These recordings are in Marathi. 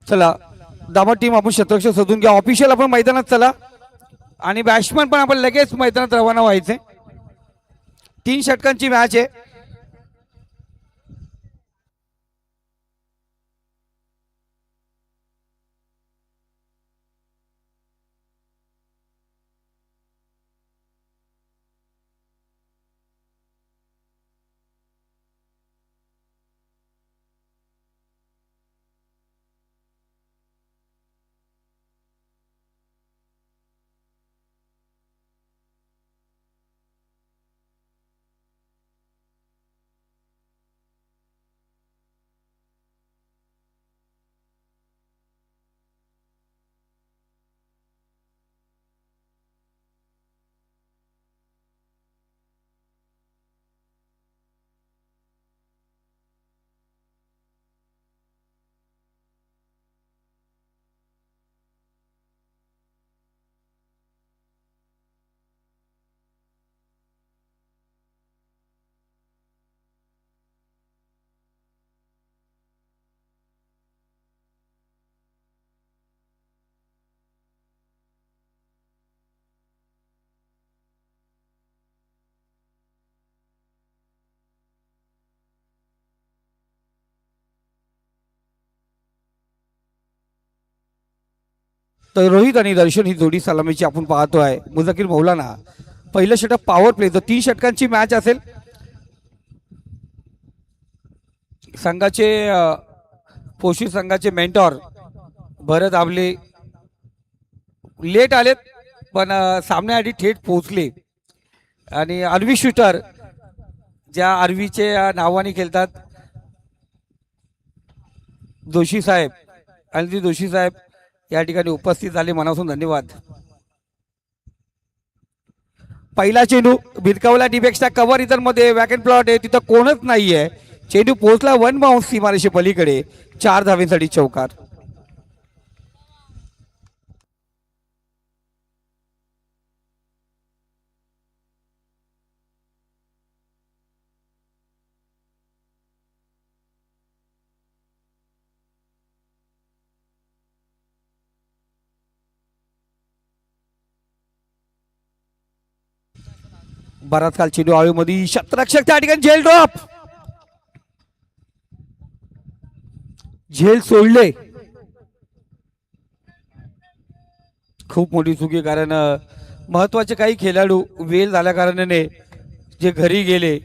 चला दामट टीम आपण शतरक्ष शोधून घ्या. ऑफिशियल आपण मैदानात चला आणि बॅट्समन पण आपण लगेच मैदानात रवाना व्हायचे. 3 षटकांची मॅच आहे. तर रोहित आणि दर्शन ही जोडी सलामीची आपण पाहतोय. मुझाकिर मौलाना पहिलं षटक पॉवर प्ले. 3 षटकांची मॅच असेल. संघाचे पोषित संघाचे मेंटॉर भरत आबले लेट आलेत पण सामन्याआधी थेट पोहोचले. आणि आर्वी शूटर ज्या आर्वीचे नावाने खेळतात जोशी साहेब, आणि जोशी साहेब या ठिकाणी उपस्थित झाले. मनापासून धन्यवाद. पहिला चेंडू भिरकावला डिबेक्सच्या कव्हर इतर मध्ये वॅकंट प्लॉट आहे, तिथं कोणच नाहीये. चेंडू पोहोचला वन बाउन्स सीमारेषे पलीकडे. 4 धावेसाठी चौकार. बराच काल चेंडू आळूमध्ये शतरक्षक त्या ठिकाणी झेल ड्रॉप. झेल सोडले. खूप मोठी चुकी, कारण महत्वाचे काही खेळाडू वेल झाल्या कारणाने जे घरी गेले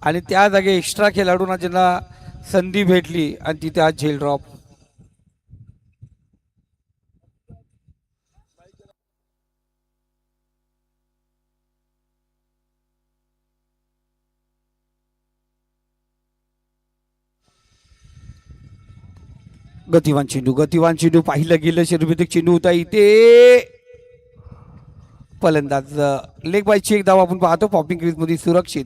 आणि त्या जागी एक्स्ट्रा खेळाडूंना ज्यांना संधी भेटली आणि तिथे आज झेल ड्रॉप. गतिवान चेंडू पाहिलं गेलं. शर्वितिक चेंडू होता इथे. फलंदाज लेग बायची एक धाव आपण पाहतो. पॉपिंग क्रीज मध्ये सुरक्षित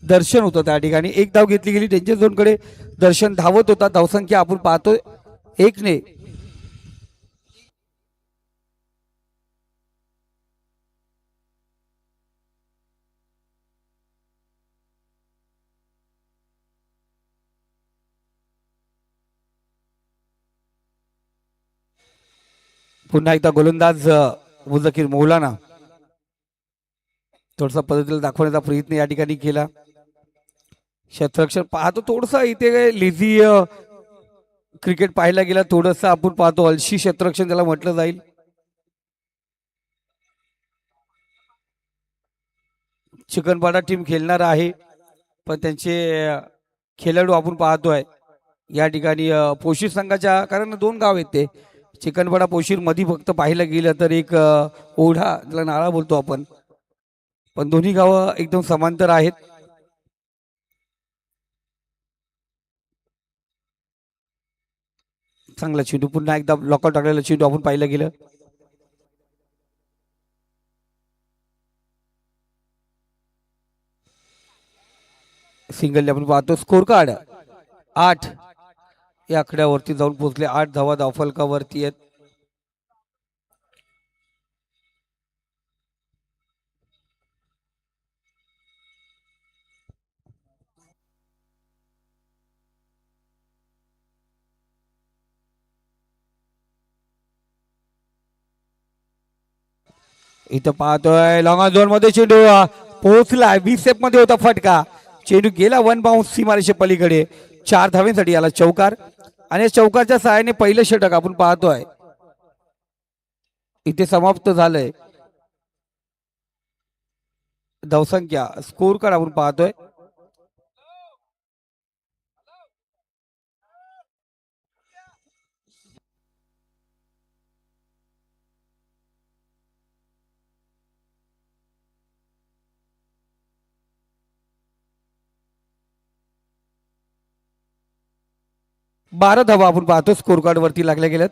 दर्शन होतं त्या ठिकाणी. एक धाव घेतली गेली डेंजर झोन कडे. दर्शन धावत होता. धावसंख्या आपण पाहतोय 1 ने. पुन्हा एकदा गोलंदाज मुझाकिर मौलाना थोडासा पद्धतीला दाखवण्याचा प्रयत्न या ठिकाणी केला. क्षेत्ररक्षण पाहतो थोडस इथे लेझी क्रिकेट पाहायला गेला. थोडस आपण पाहतो अलशी क्षेत्ररक्षण त्याला म्हटलं जाईल. चिकनपाडा टीम खेळणार आहे पण त्यांचे खेळाडू आपण पाहतोय या ठिकाणी पोशीर संघाच्या, कारण 2 गाव आहेत ते चिकनपाडा पोशीर मध्ये. फक्त पाहायला गेलं तर एक ओढा ज्याला नाळा बोलतो आपण, पण दोन्ही गावं एकदम समांतर आहेत. चांगला चेंडू पुन्हा एकदा लॉकआउट टाकलेला चेंडू आपण पाहिलं गेलं. सिंगल आपण पाहतो. स्कोर कार्ड 8 या आकड्यावरती जाऊन पोहोचले. 8 धावा धावफलकावरती आहेत. इथं पाहतोय लॉंग झोन मध्ये चेंडू पोहोचला, 20 स्टेप मध्ये होता फटका, चेंडू गेला वन बाउन्स सीमारेषे पलीकडे. 4 धावेसाठी आला चौकार आणि चौकारच्या सहाय्याने पहिलं षटक आपण पाहतोय इथे समाप्त झालंय. धावसंख्या स्कोर कार्ड आपण पाहतोय. बारा धावा आपण पाहतो स्कोर कार्ड वरती लागल्या गेल्यात.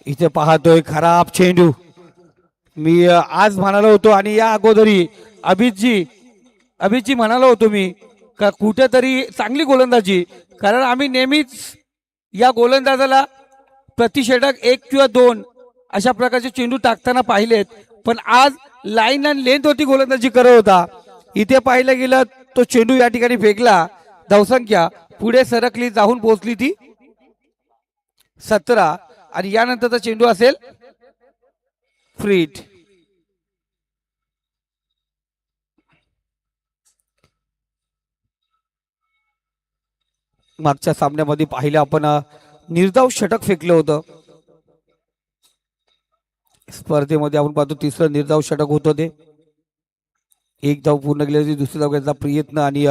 इथे पाहतोय खराब चेंडू. मी आज म्हणालो होतो आणि या अगोदरी अभितजी म्हणालो होतो मी का कुठेतरी चांगली गोलंदाजी, कारण आम्ही नेहमीच या गोलंदाजाला प्रतिषेधक 1 किंवा 2 अशा प्रकारचे चेंडू टाकताना पाहिलेत, पण आज लाईन आणि लेंथ होती गोलंदाजी करत होता. इथे पाहिलं गेलं तो चेंडू या ठिकाणी फेकला. धावसंख्या पुढे सरकली, जाऊन पोहोचली ती 17 आणि यानंतरचा चेंडू असेल फ्रीट. मागच्या सामन्यामध्ये पाहिलं आपण निर्धाव षटक फेकलं होतं. स्पर्धेमध्ये आपण पाहतो तिसरं निर्धाव षटक होतं ते. एक धाव पूर्ण केली, दुसरी धाव घ्यायचा प्रयत्न आणि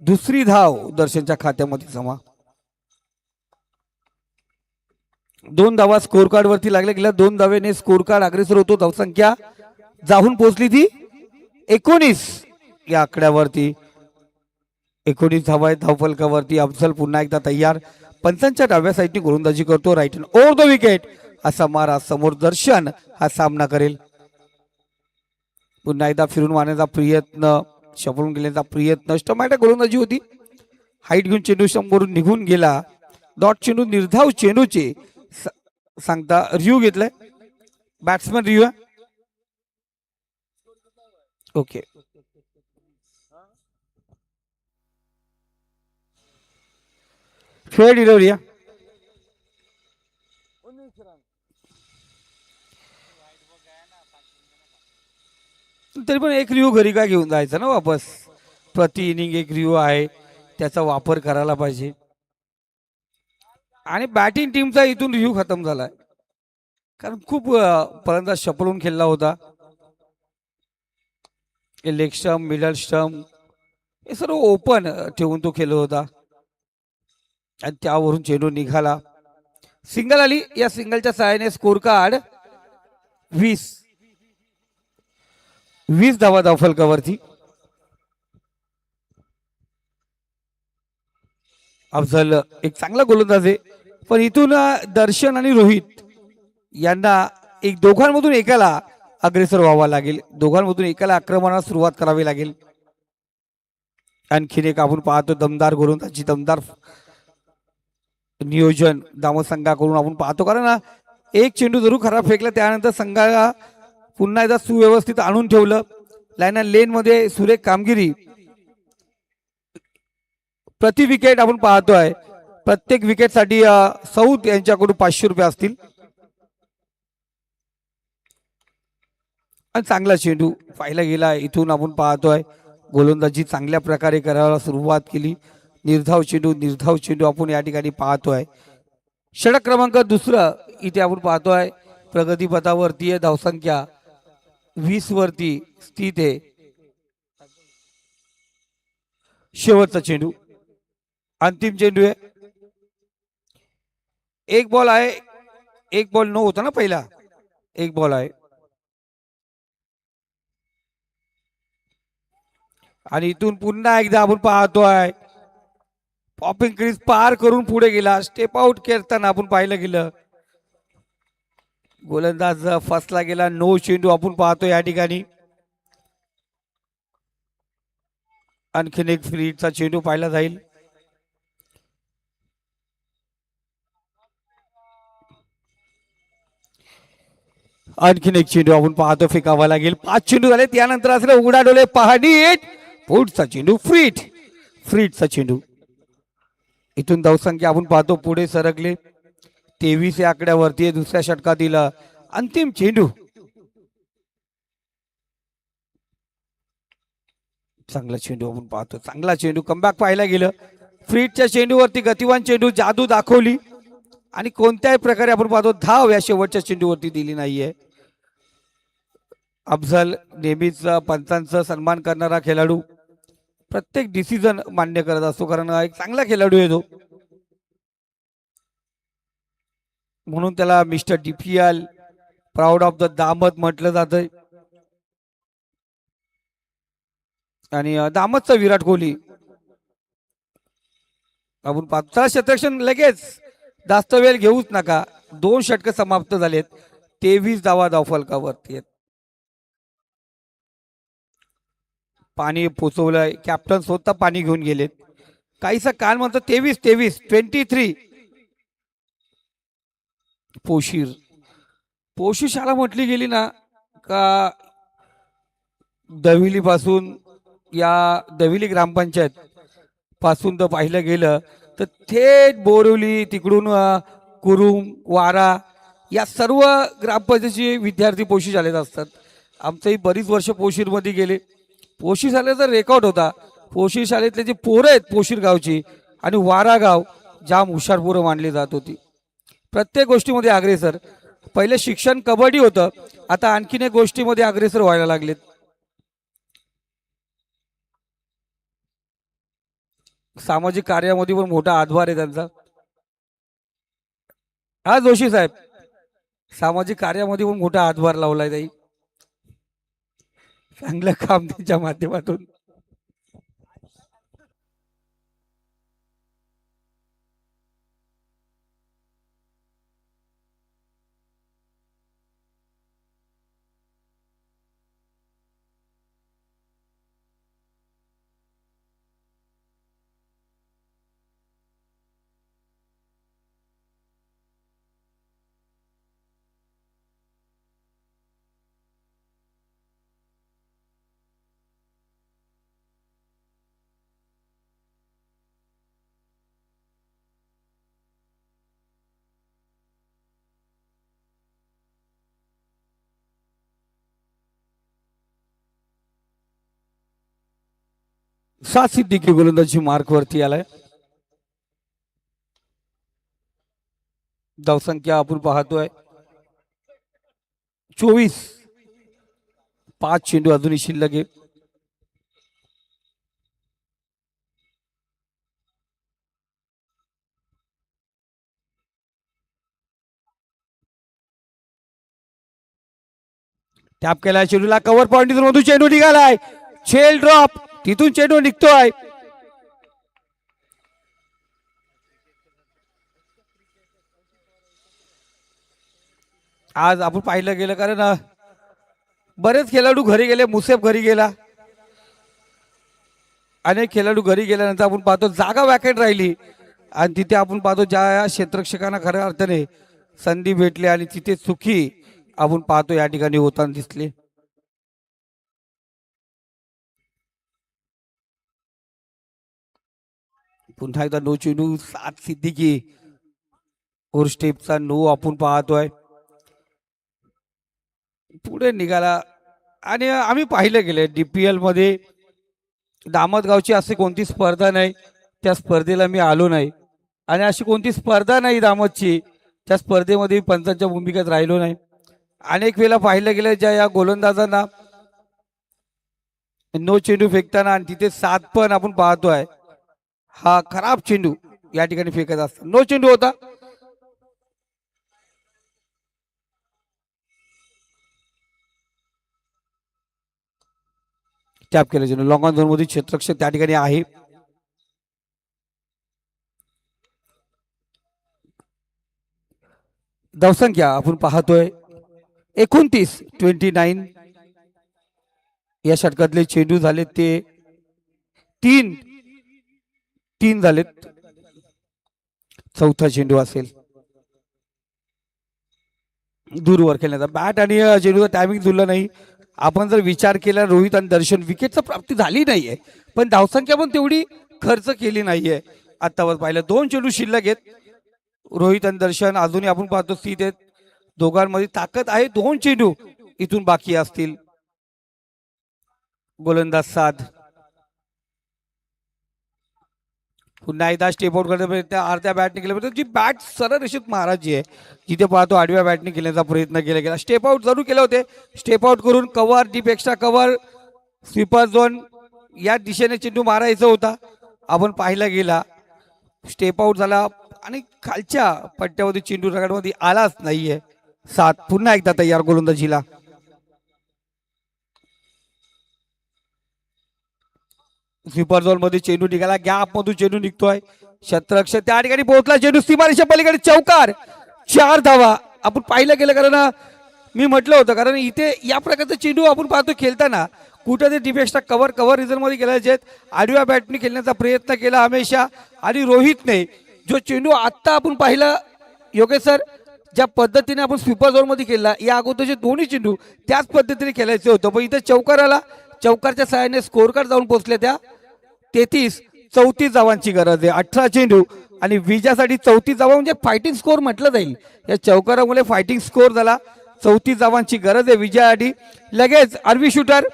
दुसरी धाव दर्शनच्या खात्यामध्ये जमा. 2 धावा स्कोर कार्ड वरती लागल्या गेल्या. 2 धावेने स्कोर कार्ड अग्रेसर होतो. धावसंख्या जाऊन पोहोचली ती 19 या आकड्यावरती. 19 धावा आहेत धावफलकावरती. अफजल पुन्हा एकदा तयार, पंचांच्या डाव्या साईडने गोलंदाजी करतो. Right hand over the wicket असा मारा. समोर दर्शन हा सामना करेल. पुन्हा एकदा फिरून मारण्याचा प्रयत्न, शपळून गेल्याचा प्रयत्न. स्टमाटा गोलंदाजी होती. हाईट घेऊन चेंडू समोरून निघून गेला. डॉट चेंडू निर्धाव चेंडूचे सांगता रिव्ह्यू घेतलाय. Batsman review okay. Fair delivery. तरी पण एक रिव्ह्यू घरी का घेऊन जायचं ना वापस. प्रति इनिंग एक रिव्ह्यू आहे, त्याचा वापर करायला पाहिजे. आणि बॅटिंग टीमचा इथून रिव्ह्यू खतम झालाय, कारण खूप पर्यंत शपलून खेळला होता. लेग स्टंप, मिडल स्टंप हे सर्व ओपन ठेवून तो खेळत होता आणि त्यावरून चेंडू निघाला. सिंगल आली. या सिंगलच्या सहाय्याने स्कोर कार्ड 20 धावा धावफलकावरती. अफजल एक चांगला गोलंदाज आहे, पण इथून दर्शन आणि रोहित यांना दोघांमधून एकाला अग्रेसर व्हावा लागेल. दोघांमधून एकाला आक्रमणाला सुरुवात करावी लागेल. आणखीन एक आपण पाहतो दमदार गोलंदाजी, दमदार नियोजन धावसंघाकडून आपण पाहतो, कारण एक चेंडू जरूर खराब फेकला, त्यानंतर संघाला पुन्हा एकदा सुव्यवस्थित आणून ठेवलं. लाईन अँड लेन मध्ये सुरेख कामगिरी. प्रति विकेट आपण पाहतोय, प्रत्येक विकेटसाठी सौद यांच्याकडून 500 रुपये असतील. आणि चांगला चेंडू पाहिला गेला. इथून आपण पाहतोय गोलंदाजी चांगल्या प्रकारे करायला सुरुवात केली. निर्धाव चेंडू आपण या ठिकाणी पाहतोय. षटक क्रमांक दुसरं इथे आपण पाहतोय. प्रगतीपथावरती आहे. धावसंख्या 20 वरती स्थित आहे. शेवटचा चेंडू, अंतिम चेंडू आहे. एक बॉल आहे. एक बॉल नो होता ना पहिला, एक बॉल आहे. आणि इथून पुन्हा एकदा आपण पाहतोय पॉपिंग क्रीज पार करून पुढे गेला. स्टेप आउट करताना आपण पाहिलं गेलं. गोलंदाज फसला गेला. नो चेंडू आपण पाहतो या ठिकाणी. आणखीन एक फ्रीचा चेंडू पाहिला जाईल. आणखीन एक चेंडू आपण पाहतो फेकावा लागेल. 5 चेंडू झाले. त्यानंतर असले उघडा डोळे पाहणी. पुढचा चेंडू फ्रीटचा चेंडू. इथून धावसंख्या आपण पाहतो पुढे सरकले. 23 या आकड्यावरती दुसऱ्या षटकातील अंतिम चेंडू. चांगला चेंडू आपण पाहतो. चांगला चेंडू कमबॅक पाहायला गेलं. फ्रीटच्या चेंडूवरती गतिवान चेंडू जादू दाखवली आणि कोणत्याही प्रकारे आपण पाहतो धाव या शेवटच्या चेंडूवरती दिली नाहीये. अफजल नेहमीच पंचांचा सन्मान करणारा खेळाडू. प्रत्येक डिसिजन मान्य करत असतो कारण एक चांगला खेळाडू आहे तो. म्हणून त्याला mister DPL proud of the दामद म्हटलं जातंय. आणि दामदचा विराट कोहली आपण पाहतो. क्षेत्ररक्षण लगेच जास्त वेळ घेऊच नका. 2 षटक समाप्त झालेत. 23 धावा धावफलकावरती आहेत. पाणी पोचवलंय. कॅप्टन स्वतः पाणी घेऊन गेलेत. काहीसा काल म्हणतो 23 पोशीर शाळा म्हटली गेली ना का दविली पासून या दविली ग्रामपंचायत पासून तर पाहिलं गेलं तर थेट बोरिवली तिकडून कुरुम वारा या सर्व ग्रामपंचायतीचे विद्यार्थी पोशी शाळेत असतात. आमचंही बरीच वर्ष पोशीरमध्ये गेले. पोशीर शाळेचा रेकॉर्ड होता. पोशीर शाळेतले जे पोरं आहेत पोशीर गावची आणि वारा गाव जाम हुशार पोरं मानली जात होती. प्रत्येक गोष्टीमध्ये अग्रेसर. पहिले शिक्षण कबड्डी होतं. आता आणखीन एक गोष्टीमध्ये अग्रेसर व्हायला लागलेत. सामाजिक कार्यामध्ये पण मोठा हातभार आहे त्यांचा. हा जोशी साहेब सामाजिक कार्यामध्ये पण मोठा हातभार लावलाय ताई. चांगलं काम त्यांच्या माध्यमातून. सात सिद्दीकी गोलंदाजी मार्क वरती आलाय. धावसंख्या आपण पाहतोय 24. 5 चेंडू अजूनही शिल्लक आहे. टॅप केलाय चेंडूला. कव्हर पॉइंट मधून चेंडू निघालाय. छेल ड्रॉप. तिथून चेंडू निघतोय. आज आपण पाहिलं गेलं कारण बरेच खेळाडू घरी गेले. मुसेफ घरी गेला. अनेक खेळाडू घरी गेल्यानंतर आपण पाहतो जागा वॅकेंट राहिली आणि तिथे आपण पाहतो ज्या क्षेत्ररक्षकांना खऱ्या अर्थाने संधी भेटली आणि तिथे सुखी आपण पाहतो या ठिकाणी होताना दिसले. पुन्हा एकदा नो चेंडू. 7 सिद्दीकी और स्टेपचा नो आपण पाहतोय. पुढे निघाला आणि आम्ही पाहिलं गेले DPL मध्ये दामदगावची अशी कोणती स्पर्धा नाही त्या स्पर्धेला मी आलो नाही आणि अशी कोणती स्पर्धा नाही दामदची त्या स्पर्धेमध्ये पंचांच्या भूमिकेत राहिलो नाही. अनेक वेळा पाहिलं गेलं ज्या या गोलंदाजांना नो चेंडू फेकताना आणि तिथे 7 पण आपण पाहतोय. हा खराब चेंडू या ठिकाणी फेकत असतात. नो चेंडू होता. टॅप केलं चेंडू. लॉंग ऑन झोन मध्ये क्षेत्ररक्षक त्या ठिकाणी आहे. धावसंख्या आपण पाहतोय 29 या षटकातले चेंडू झाले ते तीन तीन झालेत. चौथा चेंडू असेल दूरवर खेळण्याचा. बॅट आणि चेंडूचा टायमिंग जुळला नाही. आपण जर विचार केला रोहित आणि दर्शन विकेटची प्राप्ती झाली नाहीये पण धावसंख्या पण तेवढी खर्च केली नाहीये. आतावर पाहिलं 2 चेंडू शिल्लक आहेत. रोहित आणि दर्शन अजूनही आपण पाहतो स्थित आहेत. दोघांमध्ये ताकद आहे. 2 चेंडू इथून बाकी असतील. गोलंदाज साध पुन्हा एकदा स्टेप आउट करण्यापर्यंत अर्ध्या बॅटने केल्यापर्यंत जी बॅट सरळ रेषेत मारायची आहे जिथे पाहतो आडव्या बॅटने केल्याचा प्रयत्न केला गेला. स्टेप आउट जरूर केले होते. स्टेप आउट करून cover deep extra cover sweeper zone या दिशेने चेंडू मारायचा होता. आपण पाहिला गेला स्टेप आउट झाला आणि खालच्या पट्ट्यावरती चेंडू रगडमध्ये आलाच नाहीये. 7 पुन्हा एकदा तयार गोलंदाजीला. स्वीपर झोन मध्ये चेंडू निघाला. गॅप मधून चेंडू निघतोय. शतरक्ष त्या ठिकाणी पोहोचला. चेंडू सीमारेषा पलीकडे चौकार. 4 धावा. आपण पाहिलं गेलं कारण मी म्हटलं होतं कारण इथे या प्रकारचा चेंडू आपण पाहतो खेळताना कुठे ते डिफेक्सचा कव्हर कव्हर रिझन मध्ये खेळायचे आडव्या बॅटने खेळण्याचा प्रयत्न केला हमेशा. आणि रोहितने जो चेंडू आत्ता आपण पाहिला योगेश सर ज्या पद्धतीने आपण स्वीपर झोन मध्ये खेळला या अगोदरचे दोन्ही चेंडू त्याच पद्धतीने खेळायचे होतं पण इथे चौकार आला. चौकारच्या सहाय्याने स्कोर कार्ड जाऊन पोहोचले. त्या 33-34 धावांची गरज आहे. 18 चेंडू आणि विजयासाठी 34 धावा म्हणजे फायटिंग स्कोर म्हटलं जाईल. या चौकारामुळे फायटिंग स्कोर झाला. 34 धावांची गरज आहे विजयासाठी. लगेच आरवी शूटर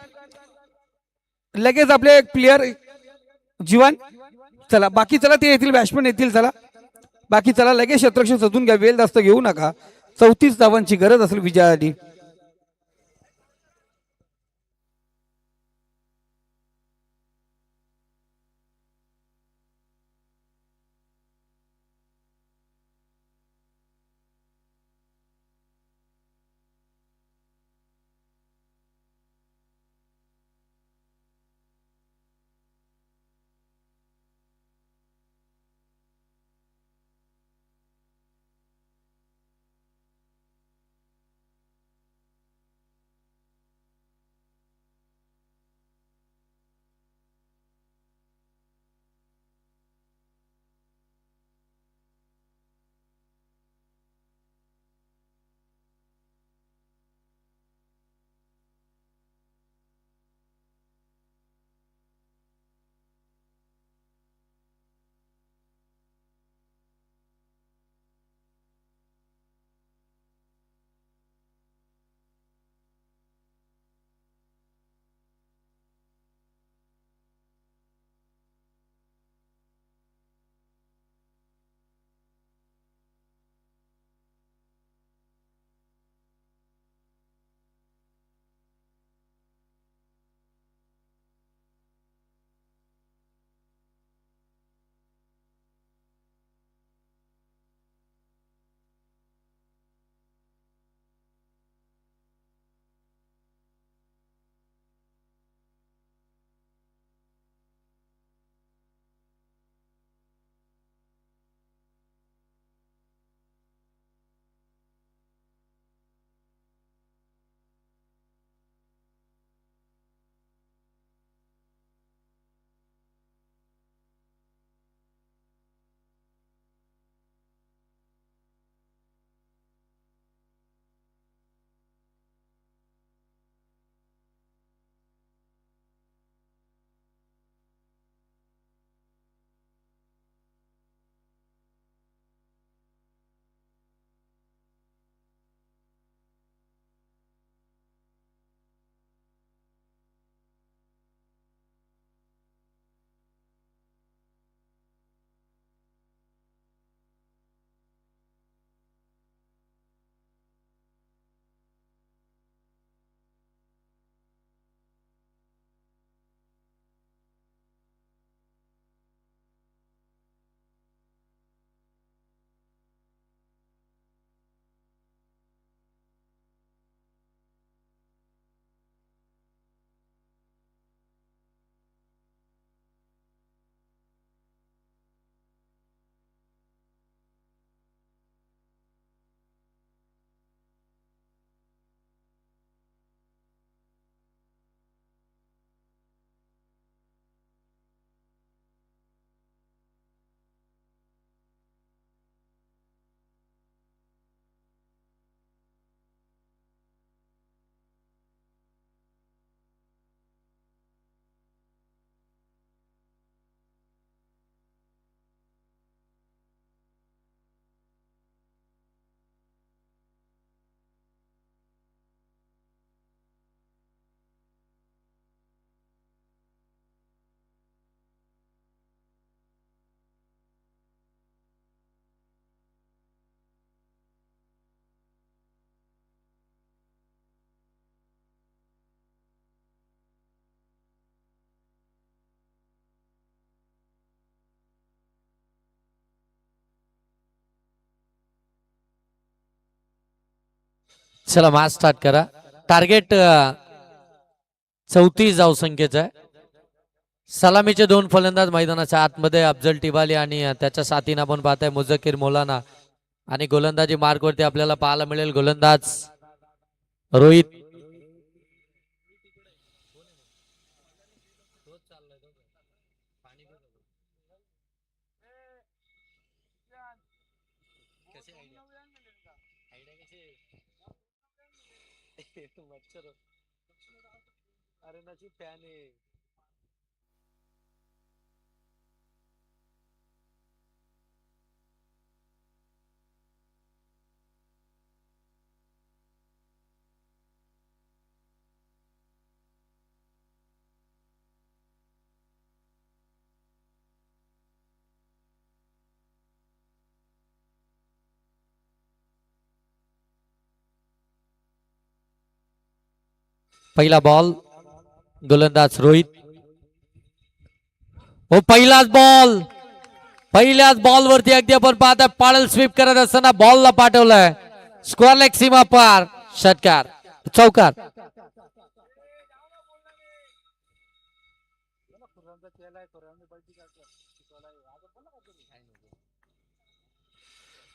लगेच आपले प्लेयर जीवन चला बाकी चला ते येतील बॅट्समॅन येतील. चला बाकी चला लगेच शतरक्षण सजून घ्या. वेळ जास्त घेऊ नका. 34 धावांची गरज असेल विजयासाठी. चला मॅच स्टार्ट करा. टार्गेट 34 धावसंख्येचं आहे. सलामीचे 2 फलंदाज मैदानाच्या आतमध्ये अफजल टिवाली आणि त्याच्या साथीनं आपण पाहताय मुझक्कीर मौलाना. आणि गोलंदाजी मार्कवरती आपल्याला पाहायला मिळेल गोलंदाज रोहित. पहिला बॉल गोलंदाज रोहित. हो पहिलाच बॉल. पहिल्याच बॉल वरती अगदी आपण पाहता पाळल स्वीप करत असताना बॉलला पाठवलाय. स्क्वेअर लेग सीमा पार. षटकार चौकार.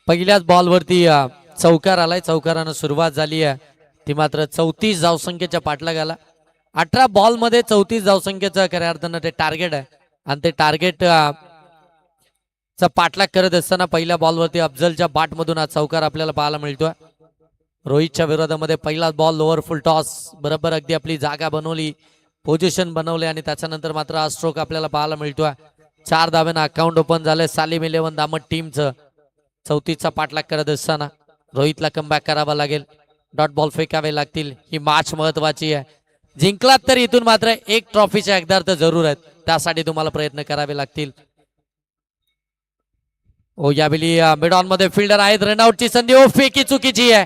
पहिल्याच बॉल वरती चौकार आलाय. चौकारानं सुरुवात झाली आहे ती मात्र 34 धावसंख्येच्या पाठलागाला. 18 बॉल मध्ये 34 धावसंख्येचं खऱ्या अर्थानं ते टार्गेट आहे. आणि ते टार्गेट चा पाठलाग करत असताना पहिल्या बॉलवरती अफजलच्या बॅट मधून हा चौकार आपल्याला पाहायला मिळतोय. रोहितच्या विरोधामध्ये पहिलाच बॉल लोअर फुल टॉस बरोबर अगदी आपली जागा बनवली, पोझिशन बनवले आणि त्याच्यानंतर मात्र हा स्ट्रोक आपल्याला पाहायला मिळतोय. 4 धाव्यानं अकाउंट ओपन झालंय सालिम 11 दामट टीमचं. 34चा पाठलाग करत असताना रोहितला कमबॅक करावा लागेल. डॉट बॉल फेकावे लागतील. ही मॅच महत्वाची आहे. जिंकलात तर इथून मात्र एक ट्रॉफीचे हकदार तर जरूर आहेत. त्यासाठी तुम्हाला प्रयत्न करावे लागतील. ओ यावेळी मिड ऑन मध्ये फिल्डर आहेत. रनआउटची संधी. ओ फेकी चुकीची आहे.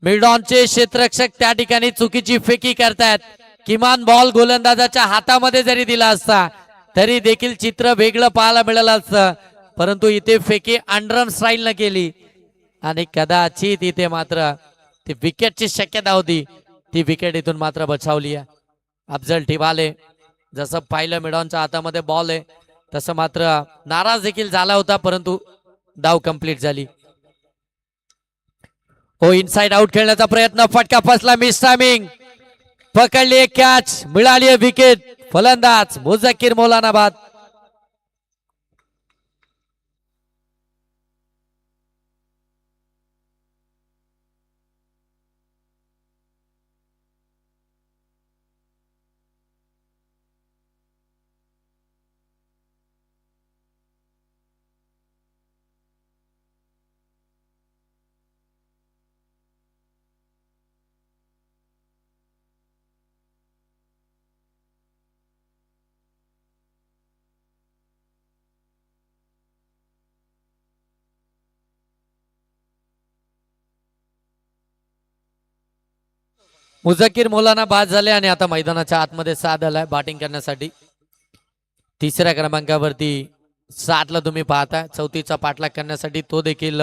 मिड ऑनचे क्षेत्ररक्षक त्या ठिकाणी चुकीची फेकी करतायत. किमान बॉल गोलंदाजाच्या हातामध्ये जरी दिला असता तरी देखील चित्र वेगळं पाहायला मिळालं असतं. परंतु इथे फेकी अंडरम स्टाईल न केली आणि कदाचित इथे मात्र ती विकेटची शक्यता होती. ती विकेट इथून मात्र बचावली आहे. अफजल टिवाले. जसं पाहिलं मिडॉनच्या हातामध्ये बॉल आहे तसं मात्र नाराज देखील झाला होता परंतु धाव कंप्लीट झाली. हो इनसाइड आउट खेळण्याचा प्रयत्न. फटका फसला. Miss timing. पकडली एक कॅच. मिळाली विकेट. फलंदाज मुझक्कीर मौलाना बाद. मुझक्कीर मौलाना बाद झाले आणि आता मैदानाच्या आतमध्ये साथ आलाय बॅटिंग करण्यासाठी. तिसऱ्या क्रमांकावरती 7 ला तुम्ही पाहताय. 34चा पाठलाग करण्यासाठी तो देखील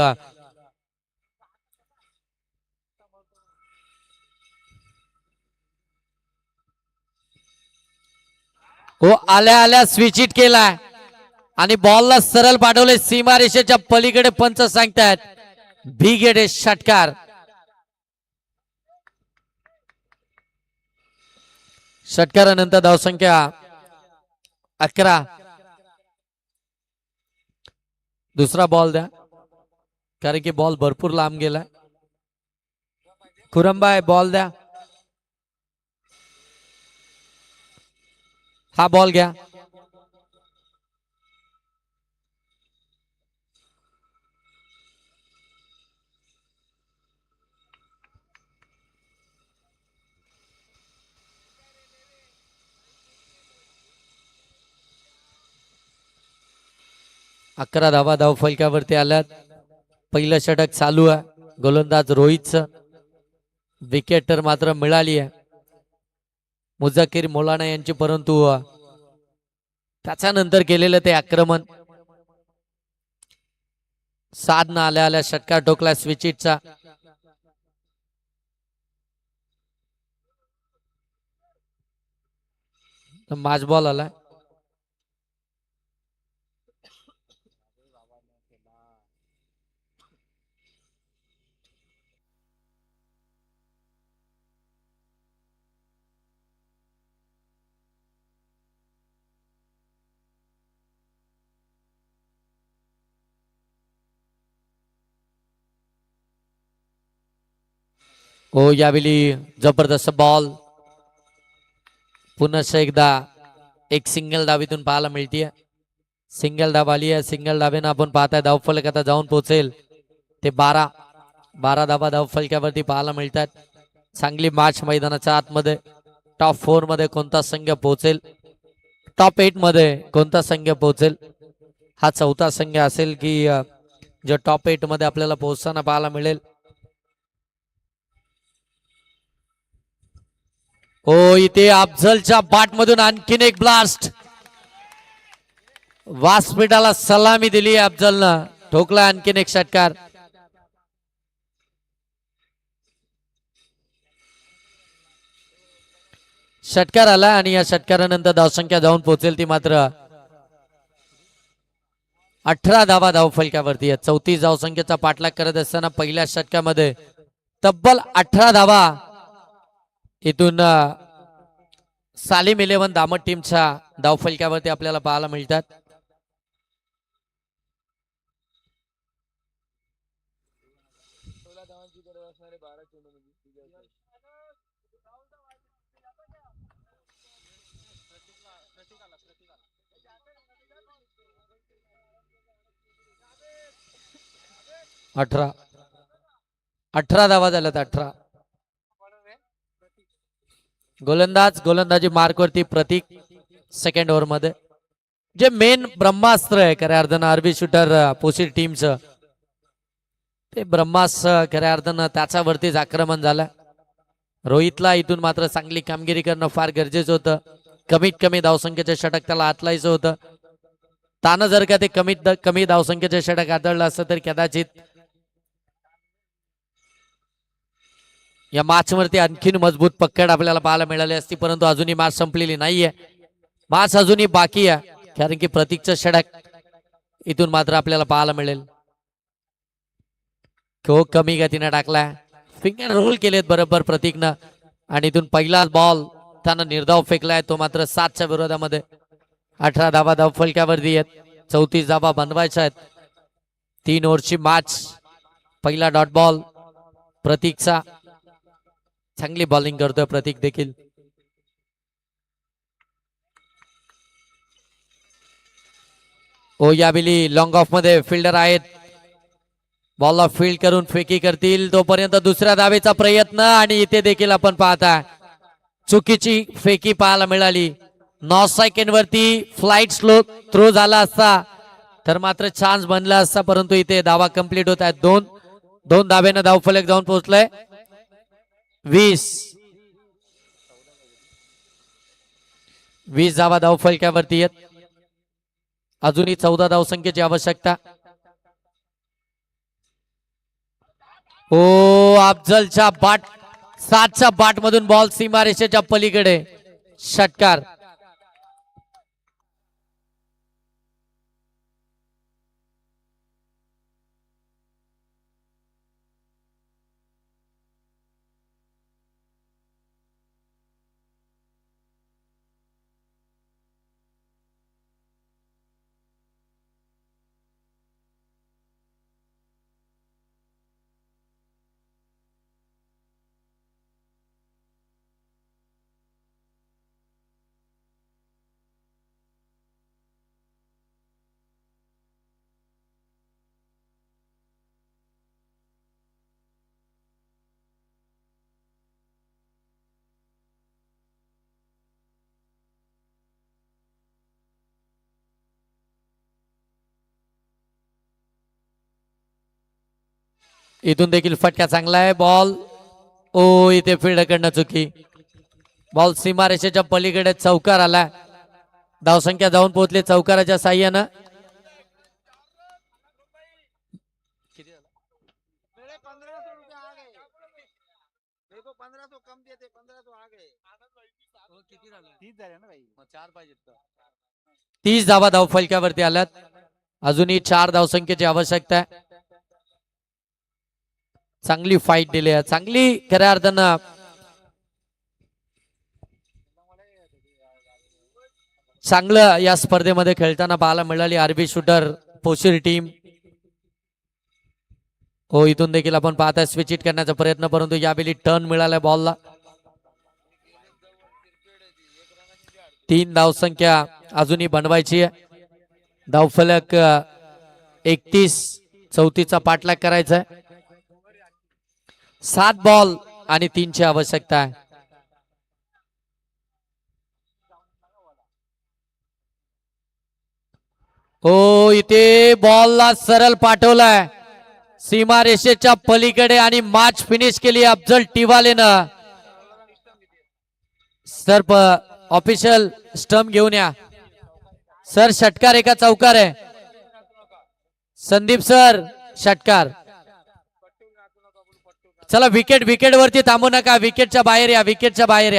हो आल्या आल्या स्विच इट केलाय आणि बॉलला सरळ पाठवले. सीमारेषेच्या पलीकडे पंच सांगतायत भिगेडे षटकार. षटकारानंतर धावसंख्या 11. दुसरा बॉल द्या कारण की बॉल भरपूर लांब गेला. खुरंबाय बॉल द्या. हा बॉल घ्या. अकरा धावा धाव फलकावरती आल्यात. पहिलं षटक चालू आहे. गोलंदाज रोहितचं. विकेट तर मात्र मिळाली आहे मुझक्कीर मौलाना यांची परंतु त्याच्यानंतर केलेलं ते आक्रमण साधना आल्या आल्या षटकार ठोकला स्विचिटचा. माझ बॉल आलाय. हो यावेळी जबरदस्त बॉल पुन्हा एकदा एक सिंगल धावीतून पाहायला मिळतीये. सिंगल धाव आली आहे. सिंगल धावेनं आपण पाहताय धावफलक आता जाऊन पोहोचेल ते 12 धावा धावफलकावरती पाहायला मिळतात. चांगली मॅच मैदानाच्या आतमध्ये. टॉप 4 मध्ये कोणता संघ पोहोचेल, टॉप 8 मध्ये कोणता संघ पोहोचेल, हा चौथा संघ असेल की जो टॉप 8 मध्ये आपल्याला पोहोचताना पाहायला मिळेल. हो इथे अफझलच्या बाटमधून आणखीन एक ब्लास्ट. व्यासपीठाला सलामी दिली अफझलनं. ठोकला आणखीन एक षटकार. षटकार आला आणि या षटकारानंतर धावसंख्या जाऊन पोहोचेल ती मात्र 18 धावा धावफलकावरती आहे. 34 धावसंख्येचा पाठलाग करत असताना पहिल्या षटकामध्ये तब्बल 18 धावा इथून सालिम 11 दामट टीमच्या धावफलकावरती आपल्याला पाहायला मिळतात. अठरा धावा झाल्यात. 18 गोलंदाजी मार्कवरती प्रतीक सेकंड ओव्हर मध्ये. जे मेन ब्रह्मास्त्र आहे खऱ्या अर्थानं आरबी शूटर पोसीर टीमचं, ते ब्रह्मास्त्र खऱ्या अर्थानं त्याच्यावरतीच आक्रमण झालं. रोहितला इथून मात्र चांगली कामगिरी करणं फार गरजेचं होतं. कमीत कमी धावसंख्येचे षटक त्याला हातलायचं होतं. त्यानं जर का ते कमी धावसंख्येचे षटक हाताळलं असतं तर कदाचित या मॅच वरती आणखीन मजबूत पकड आपल्याला पाहायला मिळाली असती. परंतु अजूनही मॅच संपलेली नाहीये. मॅच अजूनही बाकी आहे कारण की प्रतीकचं षटक इथून मात्र आपल्याला पाहायला मिळेल. खूप कमी गतीने टाकलाय. फिंगर रोल केलेत बरोबर प्रतीकनं आणि इथून पहिलाच बॉल त्यानं निर्धाव फेकलाय, तो मात्र 7च्या विरोधामध्ये. 18 धावा धावफलकावरती आहेत. 34 धावा बनवायच्या आहेत. 3 ओव्हरची मॅच. पहिला डॉट बॉल प्रतीकचा. चांगली बॉलिंग करतोय प्रतीक देखील. ओ यावेळी लॉंग ऑफ मध्ये फिल्डर आहेत. बॉलला फील्ड करून फेकी करतील तोपर्यंत दुसऱ्या धावेचा प्रयत्न आणि इथे देखील आपण पाहता चुकीची फेकी पाहायला मिळाली. 9 सेकंड वरती फ्लाइट स्लो थ्रो झाला असता तर मात्र चान्स बनला असता, परंतु इथे धावा कंप्लीट होत आहेत. दोन धावेनं धावफलक जाऊन पोहोचलंय. 20 धावा धावफलकावरती आहेत. अजूनही 14 धावसंख्येची आवश्यकता. ओ अफजलच्या 7च्या बाट मधून बॉल सीमारेषेच्या पलीकडे. षटकार. इथून देखील फटका चांगला आहे. बॉल ओ इथे फिल्डकडनं चुकी. बॉल सीमारेषेच्या पलीकडे चौकार आला. धावसंख्या जाऊन पोहोचली चौकाराच्या साह्यानं. 30 धावा धावफलक्यावरती आल्यात. अजूनही 4 धावसंख्येची आवश्यकता आहे. चांगली फाईट दिली आहे, चांगली खऱ्या अर्थानं चांगलं या स्पर्धेमध्ये खेळताना पाहायला मिळाली आरबी शूटर पोशीर टीम. हो, इथून देखील आपण पाहताय स्विच हिट करण्याचा प्रयत्न, परंतु यावेळी टर्न मिळाला बॉलला. 3 धावसंख्या अजूनही बनवायची आहे. धावफलक 31, 34चा पाठलाग करायचा आहे. 7 बॉल आणि 3 ची आवश्यकता आहे. हो, इथे बॉलला सरळ पाठवलाय सीमारेषेच्या पलीकडे आणि मॅच फिनिश केली अफजल टिवालेनं. सर ऑफिशियल स्टंप घेऊन या सर. षटकार एका चौकार आहे. संदीप सर षटकार. चला विकेट वरती थांबू नका, विकेटच्या बाहेर या, विकेटच्या बाहेर या.